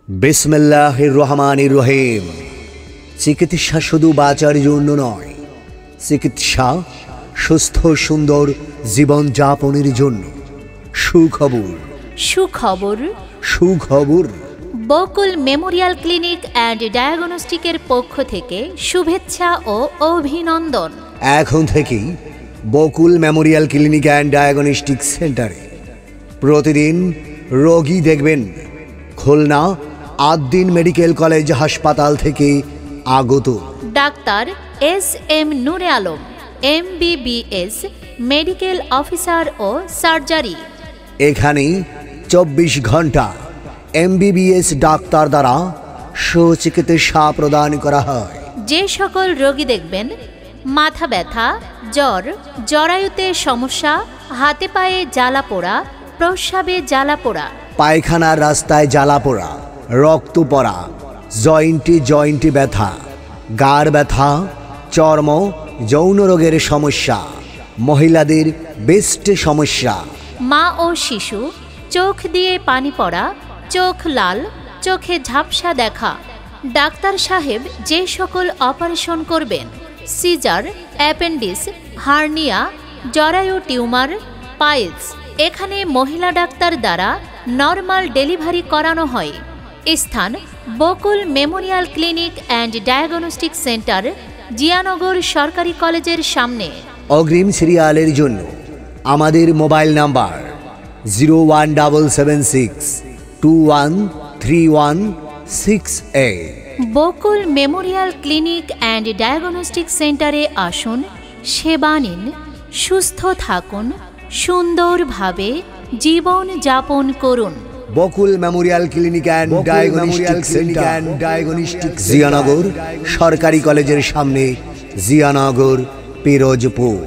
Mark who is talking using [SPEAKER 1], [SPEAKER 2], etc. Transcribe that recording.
[SPEAKER 1] বিসমিল্লাহির রহমানির রহিম। চিকিৎসা শুধু বাঁচার জন্য নয়, চিকিৎসা সুস্থ সুন্দর জীবনযাপনের জন্য। সুখবর
[SPEAKER 2] সুখবর
[SPEAKER 1] সুখবর
[SPEAKER 2] বকুল মেমোরিয়াল ক্লিনিক অ্যান্ড ডায়াগনস্টিকের পক্ষ থেকে শুভেচ্ছা ও অভিনন্দন।
[SPEAKER 1] এখন থেকেই বকুল মেমোরিয়াল ক্লিনিক অ্যান্ড ডায়াগনস্টিক সেন্টারে প্রতিদিন রোগী দেখবেন খুলনা আদ্দিন মেডিকেল কলেজ হাসপাতাল থেকে আগত
[SPEAKER 2] ডাক্তার এস.এম. নূরে আলম, MBBS, মেডিকেল অফিসার ও সার্জারি।
[SPEAKER 1] এখানে 24 ঘন্টা MBBS ডাক্তার দ্বারা সুচিকিৎসা প্রদান করা হয়।
[SPEAKER 2] যে সকল রোগী দেখবেন মাথা ব্যথা, জ্বর, জরায়ুতে সমস্যা, হাতে পায়ে জ্বালা পোড়া, প্রস্রাবে জ্বালা পোড়া,
[SPEAKER 1] পায়খানার রাস্তায় জ্বালা পোড়া, রক্ত পড়া, জয়েন্টে ব্যথা, গাড় ব্যথা, চর্ম যৌন রোগের সমস্যা, মহিলাদের বেস্ট সমস্যা,
[SPEAKER 2] মা ও শিশু, চোখ দিয়ে পানি পড়া, চোখ লাল, চোখে ঝাপসা দেখা। ডাক্তার সাহেব যে সকল অপারেশন করবেন, সিজার, অ্যাপেন্ডিক্স, হার্নিয়া, জরায়ু টিউমার, পাইলস, এখানে মহিলা ডাক্তার দ্বারা নর্মাল ডেলিভারি করানো হয়। স্থান Bakul memorial clinic and diagnostic centre, Jianagar সরকারি কলেজের সামনে।
[SPEAKER 1] অগ্রিম সিরিয়ালের জন্য আমাদের mobile number 01776213168।
[SPEAKER 2] Bakul memorial clinic and diagnostic সেন্টারে আসুন, সেবা নিন, সুস্থ থাকুন, সুন্দরভাবে জীবন যাপন করুন।
[SPEAKER 1] Bakul memorial clinic and diagnostic Jianagar সরকারি কলেজের সামনে, জিয়ানগর, পিরোজপুর।